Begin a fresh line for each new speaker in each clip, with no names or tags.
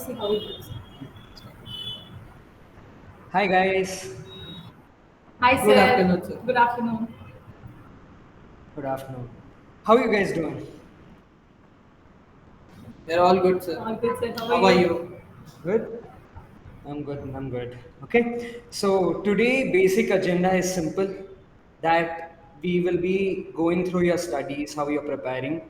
see how it goes.
Hi guys,
Hi,
Good
sir.
afternoon, sir.
Good afternoon.
good afternoon. How are you guys doing?
They're all good, sir.
All good, sir. How are
How are
you?
you?
Good? I'm good. Okay, so today basic agenda is simple that we will be going through your studies, how you're preparing,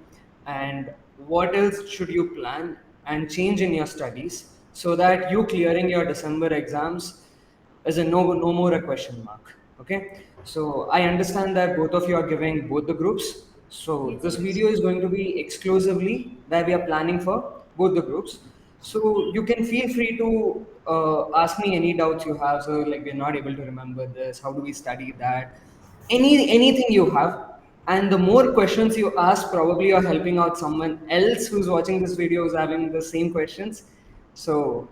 and what else should you plan and change in your studies so that you clearing your December exams is a no more a question mark. Okay, so I understand that both of you are giving both the groups. So
Yes,
this
yes.
video is going to be exclusively that we are planning for both the groups. So you can feel free to ask me any doubts you have. So like we're not able to remember this. How do we study that? Anything you have. And the more questions you ask, probably you're helping out someone else who's watching this video who's having the same questions. So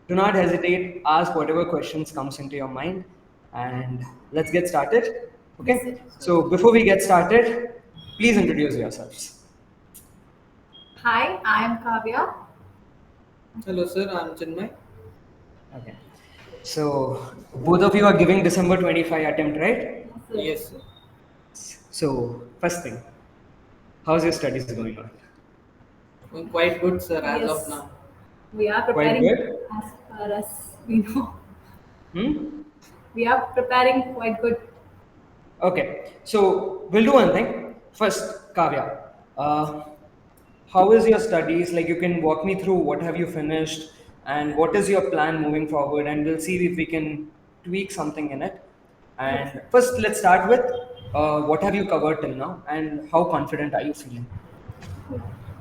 do not hesitate. Ask whatever questions comes into your mind, and let's get started.
Yes, sir.
Okay. So before we get started, please introduce yourselves.
Hi, I am Kavya.
Hello, sir. I'm Chinmay.
Okay. So both of you are giving December 25 attempt, right?
Yes, sir.
Yes, sir.
So first thing, how's your studies going on?
I'm quite good, sir, as of
Yes,
now.
we are
Quite
preparing
good.
as far as we know.
Hmm?
We are preparing quite good.
Okay. So we'll do one thing. First, Kavya, uh, how is your studies? Like you can walk me through what have you finished and what is your plan moving forward, and we'll see if we can tweak something in it.
Yes.
And first, let's start with what have you covered till now, and how confident are you feeling?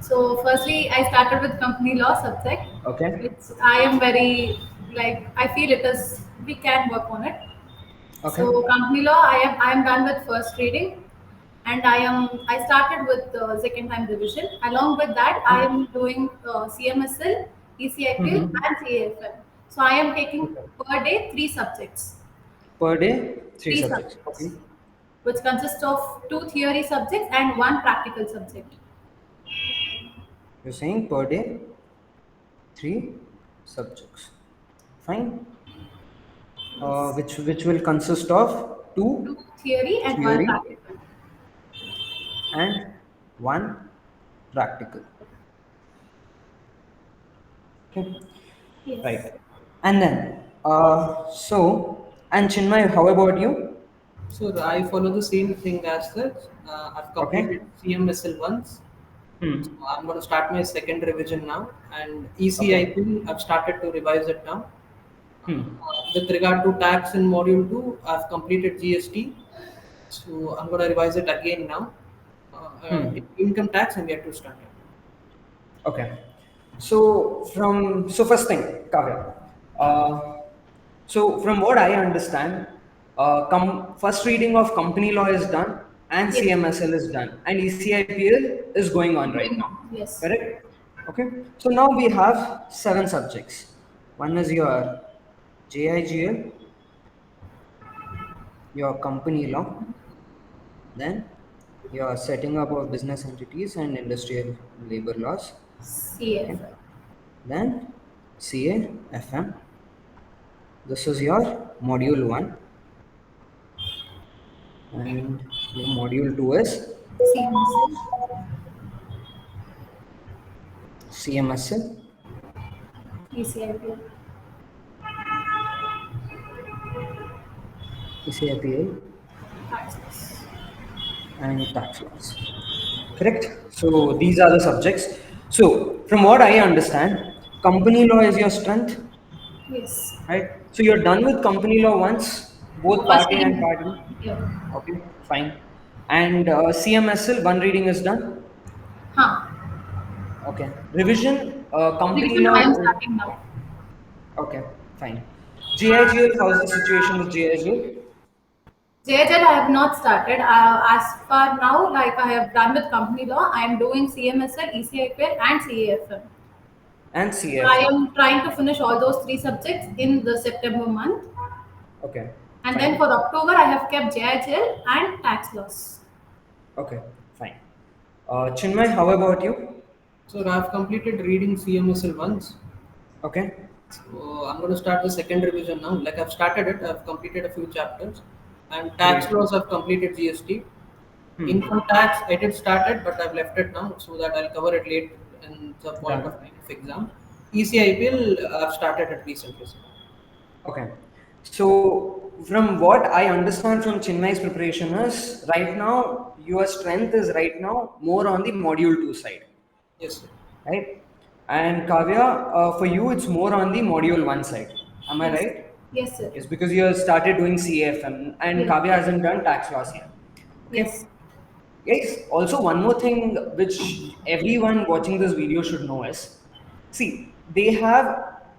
So, firstly, I started with company law subject,
Okay.
which I am very I feel it is we can work on it.
Okay.
So company law, I am done with first reading, and I started with second time revision. Along with that, I am doing CMSL, ECIPL,
Mm-hmm.
and CAFM. So I am taking
Okay.
per day three subjects,
Per day, three
three
subjects. Okay.
subjects, which consists of two theory subjects and one practical subject.
You're saying per day, three subjects. Fine.
Yes,
Which will consist of
two
two
theory and one
theory
practical.
and one practical. Okay.
Yes.
Right. And then, and Chinmay, how about you?
So I follow the same thing as that. I've
Okay.
completed CMSL once. So
Hmm.
I'm going to start my second revision now. And
Okay.
ECIP, I've started to revise it now.
Hmm.
With regard to tax in module 2, I've completed GST. So I'm going to revise it again now.
Hmm.
Income tax, I'm yet to start it.
Okay. So first thing, Kavya. Uh, so from what I understand, first reading of company law is done and
Yes.
CMSL is done and ECIPL is going on right
Going
now.
on. Yes.
Correct? Okay. So now we have seven subjects. One is your JIGL, your company law, then your setting up of business entities and industrial labor laws. Okay.
CAFM.
Then CAFM. This is your module 1, and your module 2 is
CMSL,
CMSL,
ECIPL.
ECIPL,
Taxes.
and tax laws. Correct? So these are the subjects. So from what I understand, company law is your strength,
Yes.
right? So you're done with company law once, both
First
part A and
reading.
part B.
Yeah.
Okay, fine. And CMSL, one reading is done.
Huh.
Okay. Revision, company
Revision I am
law.
starting now.
Okay, fine. GIGL, how's the situation with GIGL?
JHL I have not started. As far now, like I have done with company law, I am doing CMSL, ECIPL, and CAFM.
And
So I
CFM.
am trying to finish all those three subjects in the September month.
Okay,
And then
fine.
for October, I have kept JHL and tax laws.
Okay, fine. Chinmay, how about you?
So I've completed reading CMSL once.
Okay.
So I'm going to start the second revision now. Like I've started it, I've completed a few chapters, and tax
Great.
laws I've completed GST. Income
Hmm.
tax I did start it, but I've left it now so that I'll cover it late in the point of
Done.
time of exam. ECIPL I've started it recently.
Okay. So, from what I understand from Chinmay's preparation is right now, your strength is right now more on the module 2 side,
Yes, sir.
right? And Kavya, for you, it's more on the module 1 side. Am I
Yes.
right?
Yes, sir.
Yes, because you have started doing CAFM and
Yes.
Kavya hasn't done tax loss yet.
Yes.
Okay. Guys, also one more thing which everyone watching this video should know is, see, they have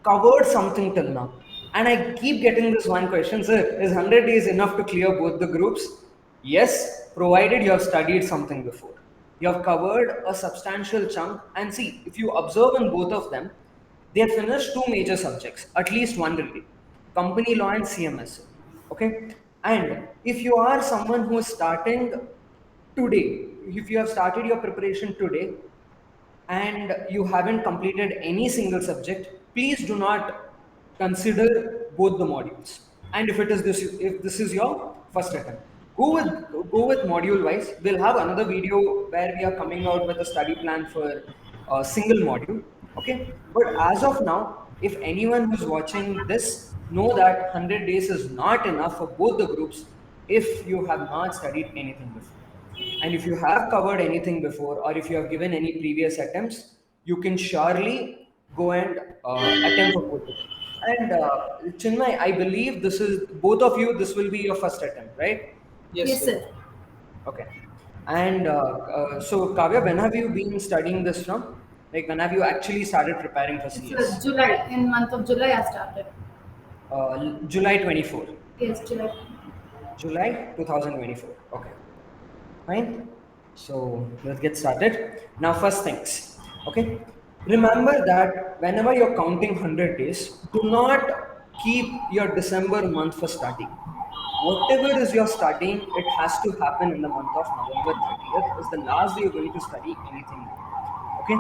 covered something till now. And I keep getting this one question, sir, is 100 days enough to clear both the groups? Yes, provided you have studied something before. You have covered a substantial chunk. And see, if you observe in both of them, they have finished two major subjects, at least one reading, company law and CMS. Okay. And if you are someone who is starting today, if you have started your preparation today and you haven't completed any single subject, please do not consider both the modules. And if this is your first attempt, go with module wise. We'll have another video where we are coming out with a study plan for a single module. Okay, but as of now, if anyone who's watching this, know that 100 days is not enough for both the groups if you have not studied anything before. And if you have covered anything before, or if you have given any previous attempts, you can surely go and attempt for both of them. And Chinmay, I believe this is both of you. This will be your first attempt, right?
Yes,
Yes,
sir.
sir.
Okay. And so, Kavya, when have you been studying this from? Like, when have you actually started preparing for
It's
CS?
July. In month of July, I started.
July 24.
Yes, July.
July 2024. Okay. Fine. So let's get started. Now, first things. Okay. Remember that whenever you're counting 100 days, do not keep your December month for studying. Whatever is your studying, it has to happen in the month of November 30th, is the last day you're going to study anything more. Okay.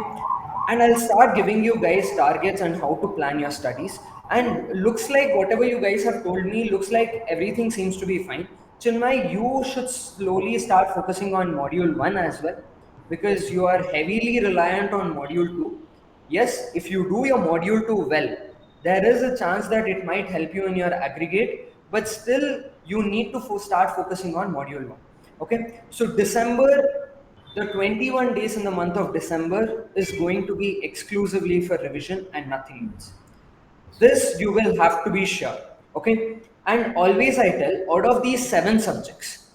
And I'll start giving you guys targets and how to plan your studies. And looks like whatever you guys have told me, looks like everything seems to be fine. Chinmay, you should slowly start focusing on module 1 as well,
Yes,
because
sir.
you are heavily reliant on module 2. Yes, if you do your module 2 well, there is a chance that it might help you in your aggregate, but still you need to start focusing on module 1. Okay, so December, the 21 days in the month of December is going to be exclusively for revision and nothing else. This you will have to be sure. Okay. And always I tell, out of these seven subjects,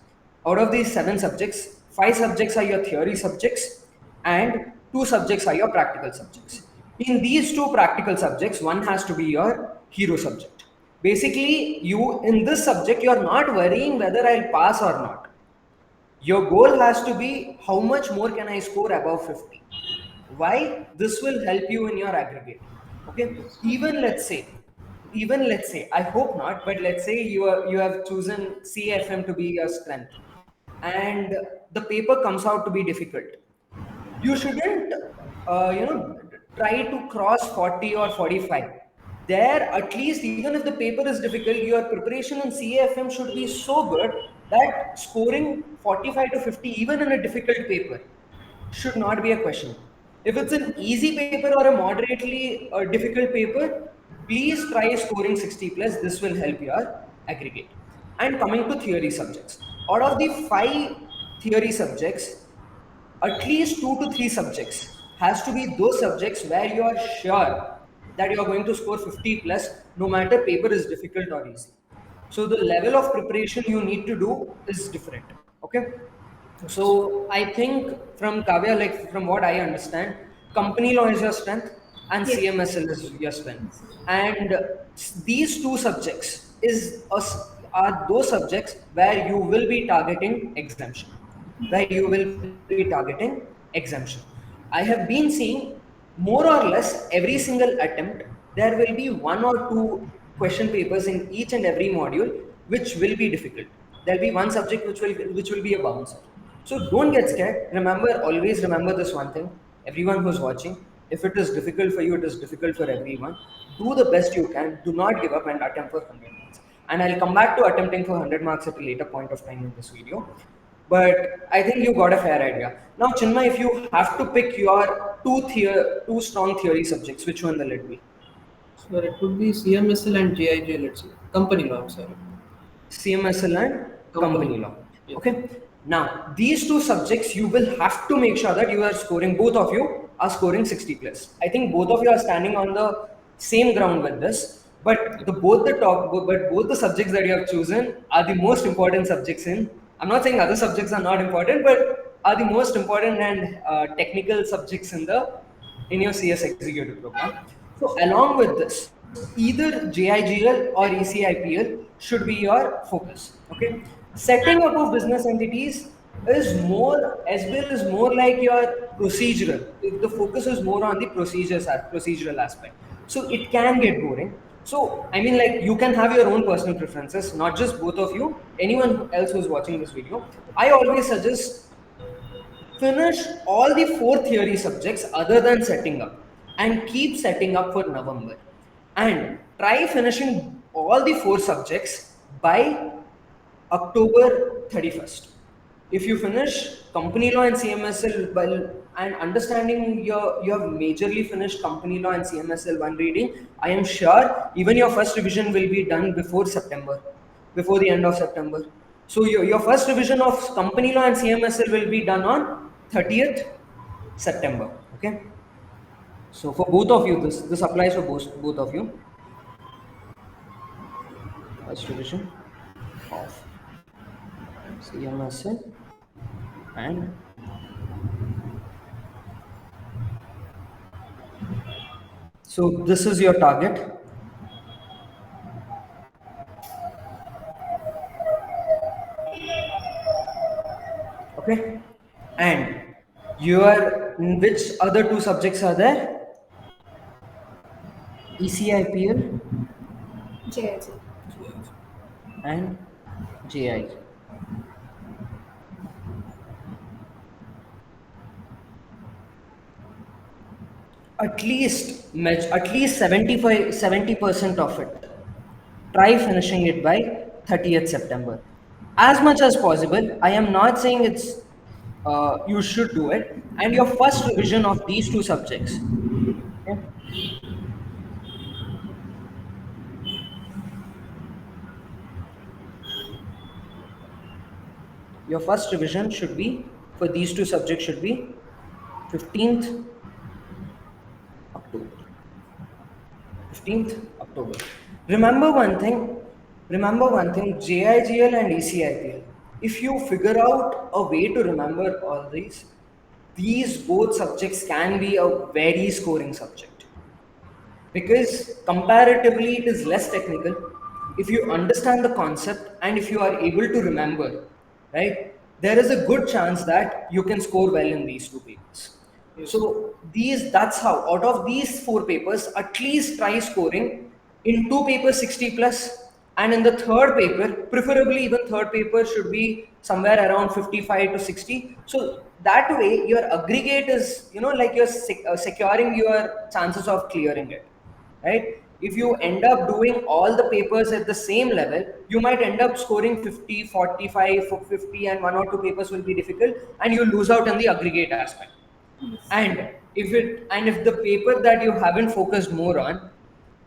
five subjects are your theory subjects and two subjects are your practical subjects. In these two practical subjects, one has to be your hero subject. Basically, you in this subject, you are not worrying whether I'll pass or not. Your goal has to be how much more can I score above 50? Why? This will help you in your aggregate. Okay. Even let's say, I hope not, but let's say you have chosen CFM to be your strength, and the paper comes out to be difficult. You shouldn't try to cross 40 or 45 there. At least, even if the paper is difficult, your preparation in CAFM should be so good that scoring 45 to 50 even in a difficult paper should not be a question. If it's an easy paper or a moderately difficult paper, please try scoring 60 plus. This will help your aggregate. And coming to theory subjects, out of the five theory subjects, at least two to three subjects has to be those subjects where you are sure that you are going to score 50 plus, no matter paper is difficult or easy. So the level of preparation you need to do is different. Okay. So I think from Kavya, like from what I understand, company law is your strength and
Yes.
CMSL is your strength. And these two subjects are those subjects where you will be targeting exemption. Where you will be targeting exemption. I have been seeing more or less every single attempt, there will be one or two question papers in each and every module which will be difficult. There'll be one subject which will be a bouncer. So don't get scared. Remember, always remember this one thing, everyone who's watching. If it is difficult for you, it is difficult for everyone. Do the best you can. Do not give up and attempt for 100 marks. And I'll come back to attempting for 100 marks at a later point of time in this video. But I think you got a fair idea. Now, Chinmay, if you have to pick your two strong theory subjects, which one will it be?
So it would be CMSL and JIJ, let's say. Company law, I'm sorry.
CMSL and
Company
company
law.
law.
Yes.
Okay. Now, these two subjects, you will have to make sure that you are scoring, both of you are scoring 60 plus. I think both of you are standing on the same ground with this, but both the subjects that you have chosen are the most important subjects in. I'm not saying other subjects are not important, but are the most important and technical subjects in your CS executive program. So along with this, either JIGL or ECIPL should be your focus. Okay, setting up of business entities is more as well is more like your procedural. The focus is more on the procedural aspect. So it can get boring. So I mean, like you can have your own personal preferences, not just both of you. Anyone else who's watching this video, I always suggest finish all the four theory subjects other than setting up and keep setting up for November. And try finishing all the four subjects by October 31st. If you finish company law and CMSL and understanding you have majorly finished company law and CMSL one reading, I am sure even your first revision will be done before September, before the end of September. So your first revision of company law and CMSL will be done on 30th September. Okay. So for both of you, this applies for both of you. First revision of CMSL and so this is your target. Okay. And your which other two subjects are there? ECIPL
JIG.
and JI. At least 70% of it. Try finishing it by 30th September. As much as possible. I am not saying you should do it. And your first revision of these two subjects. Okay? Your first revision should be for these two subjects should be 15th October. 15th October. Remember one thing. JIGL and ECIPL. If you figure out a way to remember all these both subjects can be a very scoring subject because comparatively it is less technical. If you understand the concept and if you are able to remember, right, there is a good chance that you can score well in these two papers.
Yes.
So that's how out of these four papers, at least try scoring in two papers 60 plus, and in the third paper, preferably even third paper should be somewhere around 55 to 60. So that way your aggregate is, like you're securing your chances of clearing it, right? If you end up doing all the papers at the same level, you might end up scoring 50, 45, 50, and one or two papers will be difficult, and you lose out on the aggregate aspect. And if the paper that you haven't focused more on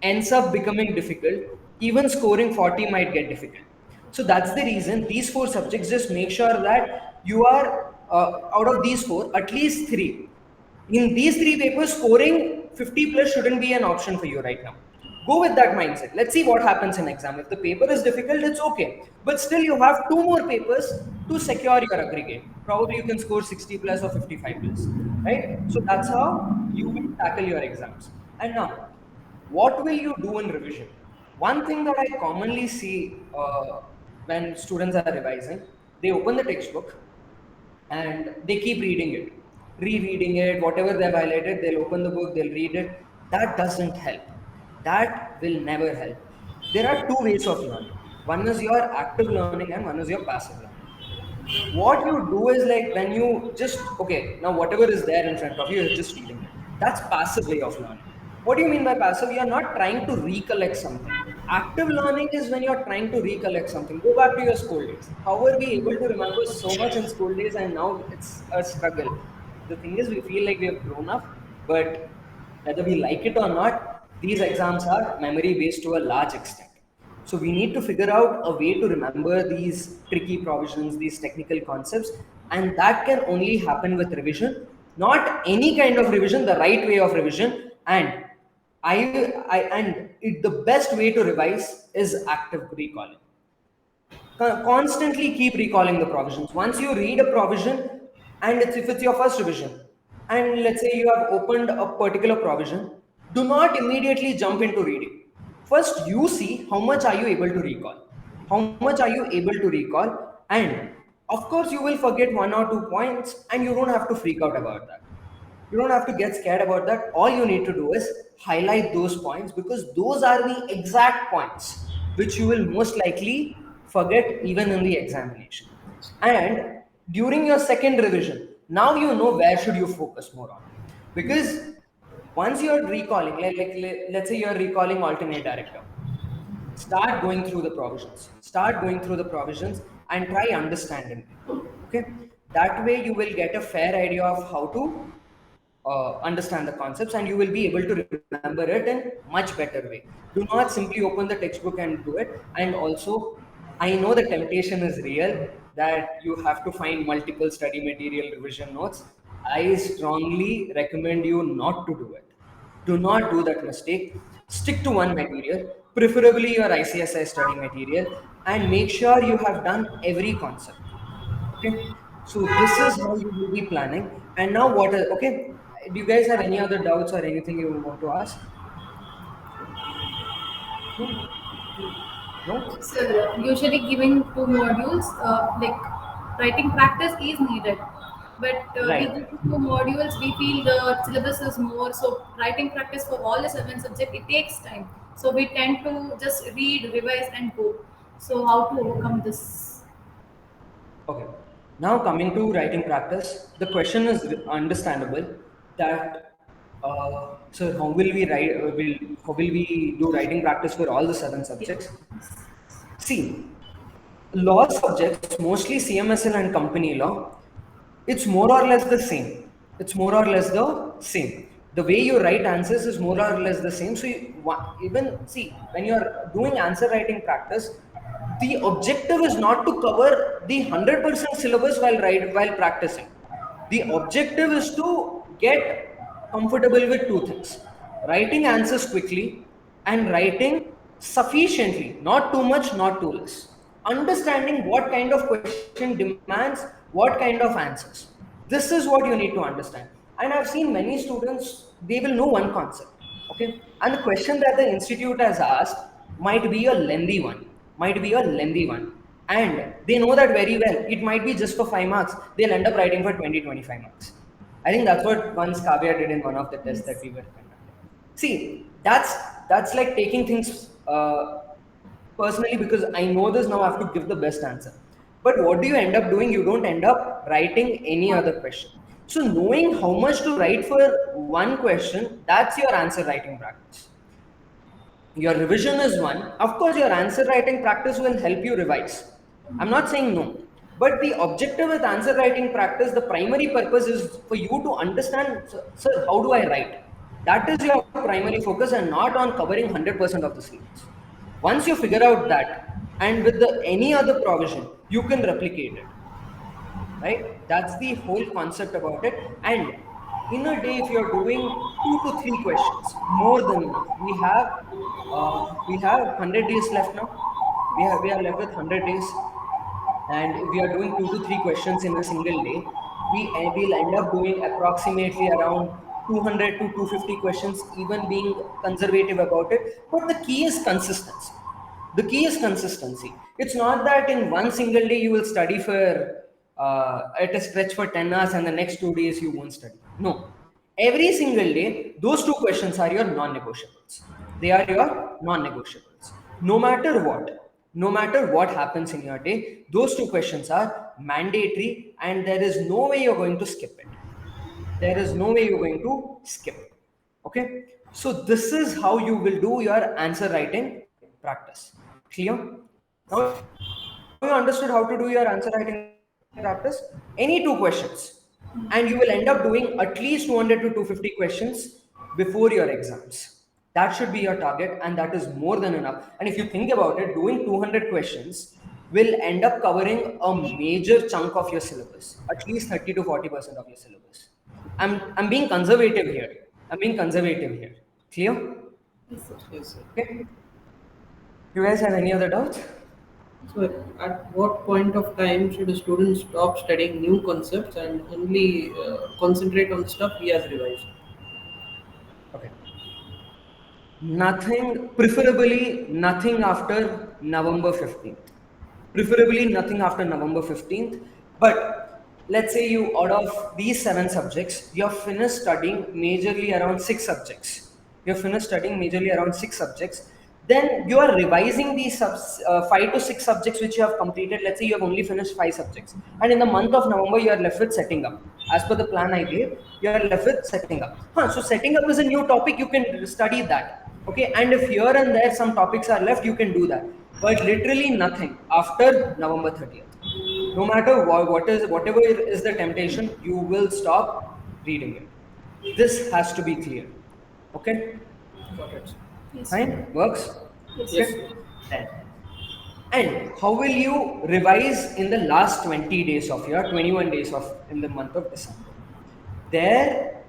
ends up becoming difficult, even scoring 40 might get difficult. So that's the reason these four subjects, just make sure that you are out of these four, at least three. In these three papers, scoring 50 plus shouldn't be an option for you right now. Go with that mindset. Let's see what happens in exam. If the paper is difficult, it's okay. But still, you have two more papers to secure your aggregate. Probably you can score 60 plus or 55 plus, right? So that's how you will tackle your exams. And now, what will you do in revision? One thing that I commonly see when students are revising, they open the textbook and they keep reading it, rereading it, whatever they've highlighted, they'll open the book, they'll read it. That doesn't help. That will never help. There are two ways of learning. One is your active learning and one is your passive learning. What you do is like when you just, okay, now whatever is there in front of you, you're just reading it. That's passive way of learning. What do you mean by passive? You're not trying to recollect something. Active learning is when you're trying to recollect something. Go back to your school days. How were we able to remember so much in school days and now it's a struggle? The thing is, we feel like we have grown up, but whether we like it or not, these exams are memory based to a large extent. So we need to figure out a way to remember these tricky provisions, these technical concepts, and that can only happen with revision. Not any kind of revision, the right way of revision. And the best way to revise is active recalling. Constantly keep recalling the provisions. Once you read a provision, and if it's your first revision, and let's say you have opened a particular provision, do not immediately jump into reading. First, you see how much are you able to recall. How much are you able to recall? And of course, you will forget 1 or 2 points, and you don't have to freak out about that. You don't have to get scared about that. All you need to do is highlight those points because those are the exact points which you will most likely forget even in the examination. And during your second revision, now you know where should you focus more on. Because once you're recalling, let's say you're recalling alternate director, start going through the provisions. Start going through the provisions and try understanding them. Okay, that way you will get a fair idea of how to understand the concepts and you will be able to remember it in much better way. Do not simply open the textbook and do it. And also, I know the temptation is real that you have to find multiple study material revision notes. I strongly recommend you not to do it. Do not do that mistake. Stick to one material, preferably your ICSI study material, and make sure you have done every concept. Okay, so this is how you will be planning. And now, what is okay? Do you guys have any other doubts or anything you want to ask? No? No?
So usually giving 2 modules, like writing practice is needed. But we
Right.
give 2 modules, we feel the syllabus is more. So writing practice for all the 7 subjects, it takes time. So we tend to just read, revise, and go. So how to overcome this?
Okay. Now coming to writing practice, the question is understandable that so how will we write? How will we do writing practice for all the 7 subjects? See, law subjects, mostly CMSL and company law, it's more or less the same. It's more or less the same. The way you write answers is more or less the same. So even see when you're doing answer writing practice, the objective is not to cover the 100% syllabus while practicing. The objective is to get comfortable with two things: writing answers quickly and writing sufficiently, not too much, not too less. Understanding what kind of question demands what kind of answers. This is what you need to understand. And I've seen many students, they will know one concept. Okay. And the question that the institute has asked might be a lengthy one, might be a lengthy one. And they know that very well. It might be just for 5 marks. They'll end up writing for 20, 25 marks. I think that's what once Kavya did in one of the tests that
Yes.
we were conducting. See, that's like taking things personally because I know this now. I have to give the best answer. But what do you end up doing? You don't end up writing any other question. So knowing how much to write for one question, that's your answer writing practice. Your revision is one. Of course, your answer writing practice will help you revise. I'm not saying no. But the objective with answer writing practice, the primary purpose is for you to understand, sir, how do I write? That is your primary focus and not on covering 100% of the syllabus. Once you figure out that, and with any other provision, you can replicate it, right? That's the whole concept about it. And in a day, if you're doing 2 to 3 questions, more than enough. We have 100 days left now. We are left with 100 days, and if we are doing 2 to 3 questions in a single day, will end up doing approximately around 200 to 250 questions, even being conservative about it. But the key is consistency. The key is consistency. It's not that in one single day you will study for at a stretch for 10 hours and the next 2 days you won't study. No, every single day those 2 questions are your non-negotiables. They are your non-negotiables. No matter what happens in your day, those 2 questions are mandatory and there is no way you're going to skip it. There is no way you're going to skip. Okay, so this is how you will do your answer writing practice. Clear? Now you understood how to do your answer writing practice. Any two questions, and you will end up doing at least 200 to 250 questions before your exams. That should be your target, and that is more than enough. And if you think about it, doing 200 questions will end up covering a major chunk of your syllabus, at least 30 to 40% of your syllabus. I'm being conservative here. I'm being conservative here. Clear?
Yes, sir.
Yes, sir.
Okay. You guys have any other doubts?
So, at what point of time should a student stop studying new concepts and only concentrate on stuff he has revised?
Okay. Nothing, preferably nothing after November 15th. Preferably nothing after November 15th. But let's say you, out of these 7 subjects, you have finished studying majorly around 6 subjects. You have finished studying majorly around 6 subjects. Then you are revising these 5 to 6 subjects which you have completed. Let's say you have only finished 5 subjects. And in the month of November, you are left with setting up. As per the plan I gave, you are left with setting up. So setting up is a new topic, you can study that. Okay, and if here and there some topics are left, you can do that. But literally nothing after November 30th. No matter whatever is the temptation, you will stop reading it. This has to be clear. Okay,
Got it.
Yes, sir.
fine, works.
Yes,
Yes,
sir.
Okay,
sir.
then. And how will you revise in the last 20 days of your 21 days of in the month of December? There,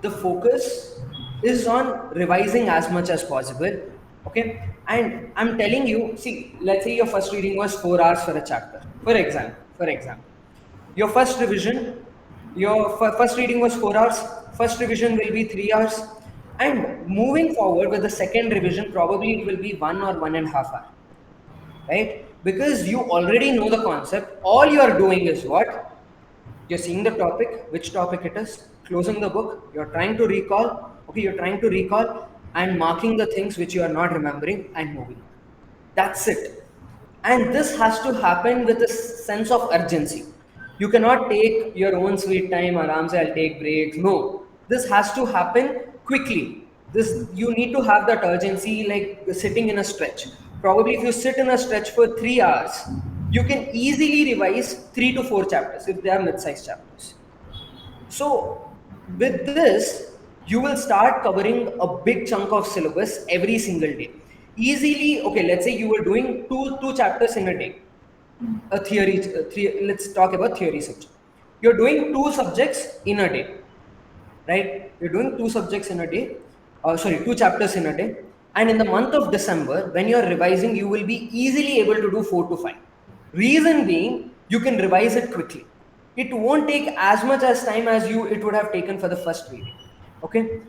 the focus is on revising as much as possible. Okay, and I'm telling you, see, let's say your first reading was 4 hours for a chapter. For example, your first revision, your first reading was 4 hours. First revision will be 3 hours, and moving forward with the second revision, probably it will be 1 or 1.5 hour, right? Because you already know the concept. All you are doing is what? You're seeing the topic, which topic it is, closing the book, you're trying to recall, okay, you're trying to recall and marking the things which you are not remembering and moving on. That's it. And this has to happen with a sense of urgency. You cannot take your own sweet time, aram se I'll take breaks. No. This has to happen quickly. This you need to have that urgency like sitting in a stretch. Probably if you sit in a stretch for 3 hours, you can easily revise 3 to 4 chapters if they are mid-sized chapters. So with this, you will start covering a big chunk of syllabus every single day. Easily, okay, let's say you were doing two chapters in a day. A theory, let's talk about theory section. You're doing 2 subjects in a day, right? You're doing 2 subjects in a day, 2 chapters in a day. And in the month of December, when you're revising, you will be easily able to do 4 to 5. Reason being, you can revise it quickly. It won't take as much as time as it would have taken for the first reading. Okay,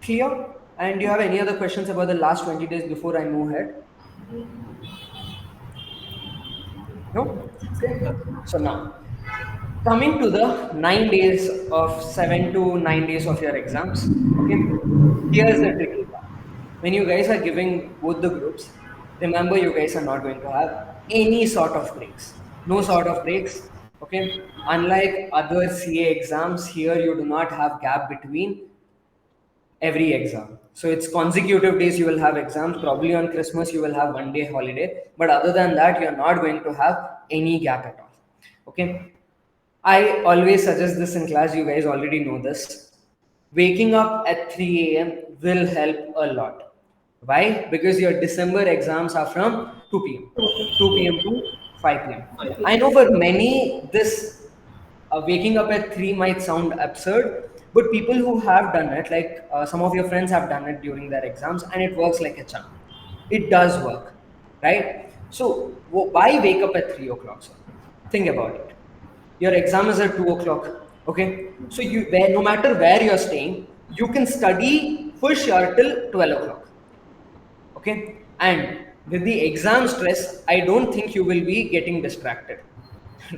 clear? And do you have any other questions about the last 20 days before I move ahead? No? Okay. So now, coming to the 9 days of 7 to 9 days of your exams, okay, here's the tricky part. When you guys are giving both the groups, remember you guys are not going to have any sort of breaks. No sort of breaks. Okay. Unlike other CA exams, here you do not have gap between every exam. So it's consecutive days you will have exams. Probably on Christmas you will have 1 day holiday. But other than that, you're not going to have any gap at all. Okay. I always suggest this in class, you guys already know this. Waking up at 3 a.m. will help a lot. Why? Because your December exams are from 2 p.m. 2 p.m. to 5 p.m. I know for many, this waking up at 3 might sound absurd, but people who have done it, like some of your friends have done it during their exams, and it works like a charm. It does work, right? So, why wake up at 3 o'clock, sir? Think about it. Your exam is at 2 o'clock. Okay. So no matter where you're staying, you can study for sure till 12 o'clock. Okay. And with the exam stress, I don't think you will be getting distracted.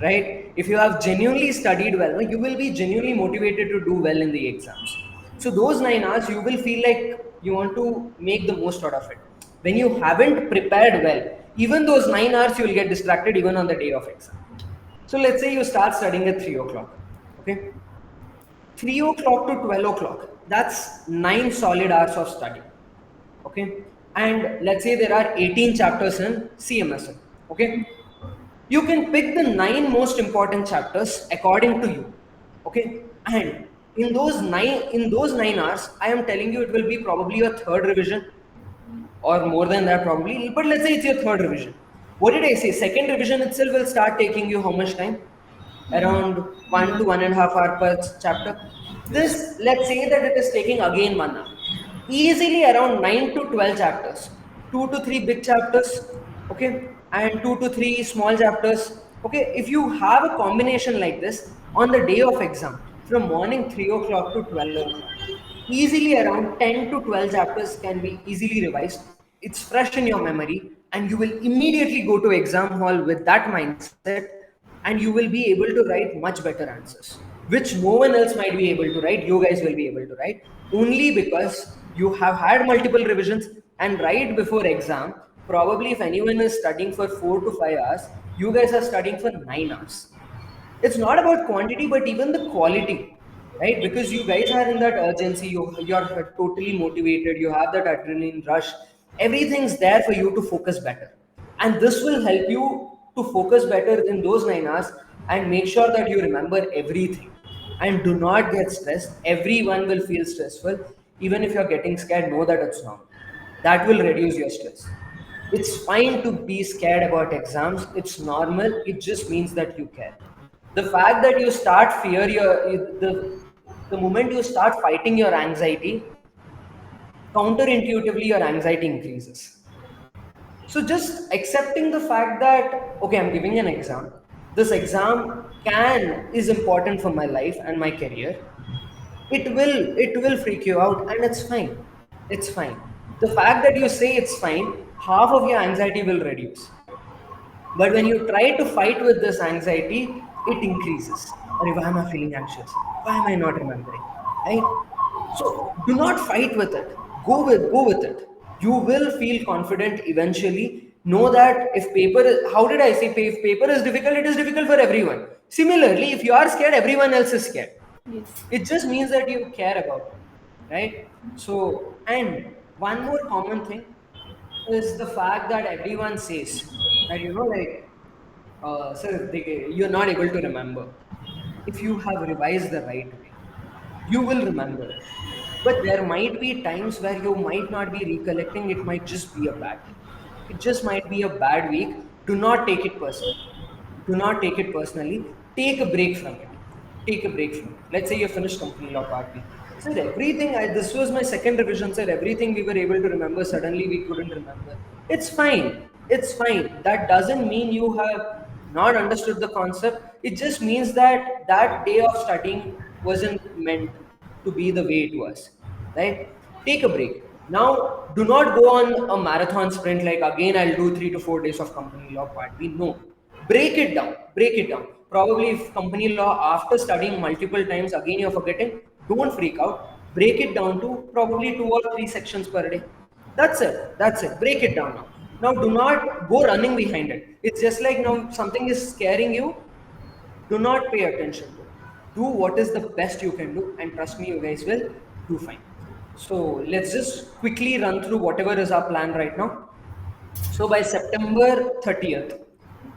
Right? If you have genuinely studied well, you will be genuinely motivated to do well in the exams. So those 9 hours, you will feel like you want to make the most out of it. When you haven't prepared well, even those 9 hours, you will get distracted even on the day of exam. So let's say you start studying at 3 o'clock. Okay. 3 o'clock to 12 o'clock, that's 9 solid hours of study. Okay, and let's say there are 18 chapters in CMSL. Okay, you can pick the 9 most important chapters according to you. Okay, and in those 9 hours, I am telling you, it will be probably your third revision, or more than that probably, but let's say it's your third revision. What did I say? Second revision itself will start taking you how much time? Around 1 to 1.5 hour per chapter. This, let's say that it is taking again 1 hour. Easily around 9 to 12 chapters, 2 to 3 big chapters, okay, and 2 to 3 small chapters. Okay, if you have a combination like this on the day of exam, from morning 3 o'clock to 12 o'clock, easily around 10 to 12 chapters can be easily revised. It's fresh in your memory, and you will immediately go to exam hall with that mindset, and you will be able to write much better answers, which no one else might be able to write. You guys will be able to write only because you have had multiple revisions. And right before exam, probably if anyone is studying for 4 to 5 hours, you guys are studying for 9 hours. It's not about quantity, but even the quality, right? Because you guys are in that urgency, you're totally motivated, you have that adrenaline rush, everything's there for you to focus better. And this will help you to focus better in those 9 hours, and make sure that you remember everything. And do not get stressed. Everyone will feel stressful. Even if you're getting scared, know that it's normal. That will reduce your stress. It's fine to be scared about exams. It's normal. It just means that you care. The fact that you start fear the moment you start fighting your anxiety, counterintuitively your anxiety increases. So just accepting the fact that, okay, I'm giving an exam. This exam can is important for my life and my career. It will freak you out, and it's fine. It's fine. The fact that you say it's fine, half of your anxiety will reduce. But when you try to fight with this anxiety, it increases. Arey, why am I feeling anxious? Why am I not remembering? Right? So do not fight with it. Go with it. You will feel confident eventually. Know that if paper is, how did I say, if paper is difficult, it is difficult for everyone. Similarly, if you are scared, everyone else is scared.
Yes.
It just means that you care about it, right? So, and one more common thing is the fact that everyone says that, like, sir, you're not able to remember. If you have revised the right way, you will remember it. But there might be times where you might not be recollecting, it might just be a bad day. It just might be a bad week. Do not take it personally. Do not take it personally. Take a break from it. Take a break from it. Let's say you finished company law part B. Sir, everything, this was my second revision, sir. Everything we were able to remember, suddenly we couldn't remember. It's fine. It's fine. That doesn't mean you have not understood the concept. It just means that that day of studying wasn't meant to be the way it was. Right? Take a break. Now, do not go on a marathon sprint like, again, I'll do 3 to 4 days of company law part B. No, break it down. Break it down. Probably if company law, after studying multiple times, again you're forgetting, don't freak out. Break it down to probably 2 or 3 sections per day. That's it. That's it. Break it down now. Now, do not go running behind it. It's just like, now something is scaring you. Do not pay attention to it. Do what is the best you can do, and trust me, you guys will do fine. So let's just quickly run through whatever is our plan right now. So by September 30th,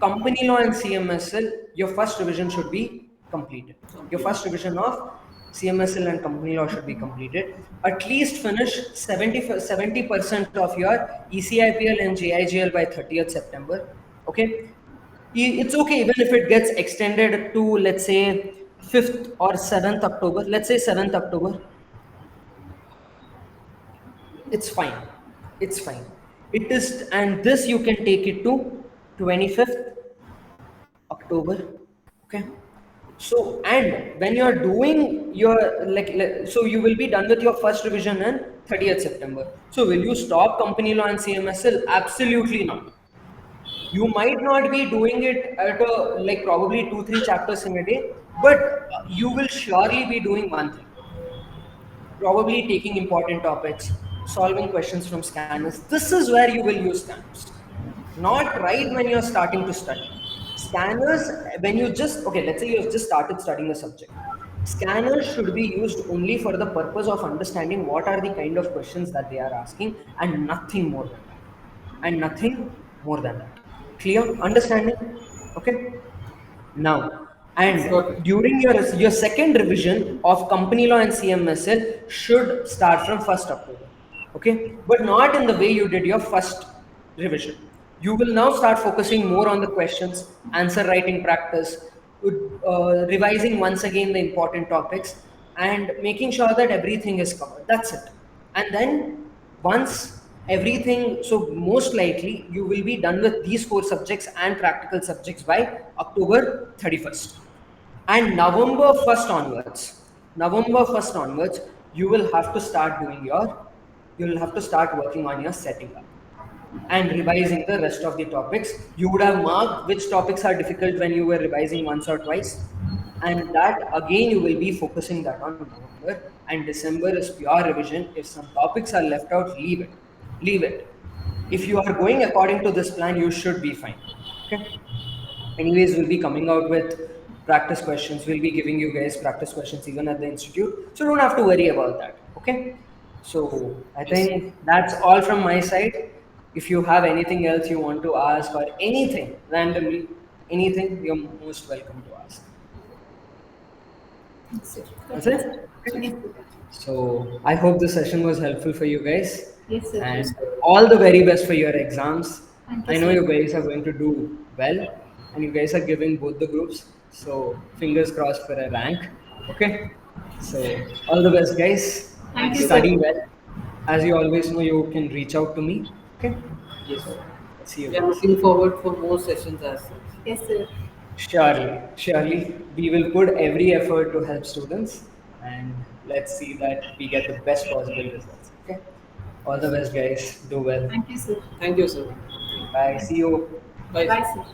company law and CMSL, your first revision should be completed. Your first revision of CMSL and company law should be completed. At least finish 70% of your ECIPL and JIGL by 30th September. Okay. It's okay even if it gets extended to, let's say, 5th or 7th October. Let's say 7th October. It's fine. It's fine. It is, and this you can take it to 25th October. Okay. So, and when you're doing your, so you will be done with your first revision in 30th September. So will you stop company law and CMSL? Absolutely not. You might not be doing it at a, like, probably 2 3 chapters in a day, but you will surely be doing one thing, probably taking important topics, solving questions from scanners. This is where you will use scanners, not right when you're starting to study. Scanners, when you just, okay, let's say you've just started studying a subject. Scanners should be used only for the purpose of understanding what are the kind of questions that they are asking, and nothing more than that. And nothing more than that. Clear? Understanding? Okay? Now, and
Got it.
during your second revision of company law and CMSL should start from 1st October. Okay? But not in the way you did your first revision. You will now start focusing more on the questions, answer writing practice, revising once again the important topics, and making sure that everything is covered. That's it. And then once everything, so most likely you will be done with these four subjects and practical subjects by October 31st. And November 1st onwards, you will have to start you will have to start working on your setting up and revising the rest of the topics. You would have marked which topics are difficult when you were revising once or twice. And that again, you will be focusing that on November. And December is pure revision. If some topics are left out, leave it. Leave it. If you are going according to this plan, you should be fine. Okay. Anyways, we'll be coming out with practice questions. We'll be giving you guys practice questions even at the institute. So don't have to worry about that. Okay. So I
Yes.
think that's all from my side. If you have anything else you want to ask or anything randomly, anything, you're most welcome to ask.
Yes, sir.
That's
Okay,
it.
sir.
Okay.
Yes, sir.
So I hope this session was helpful for you guys,
Yes, sir.
and all the very best for your exams.
Thank you,
I know
sir.
you guys are going to do well, and you guys are giving both the groups. So fingers crossed for a rank. Okay. So all the best, guys.
Thank
Thank
you,
you.
sir.
Study well. As you always know, you can reach out to me. Okay.
Yes.
So see you
We are
guys.
looking forward for more sessions as such.
Yes, sir.
Surely, surely, we will put every effort to help students, and let's see that we get the best possible results. Okay. All the
Yes.
best, guys. Do well.
Thank you, sir.
Thank you, sir.
Bye. See you.
Bye.
Bye, sir.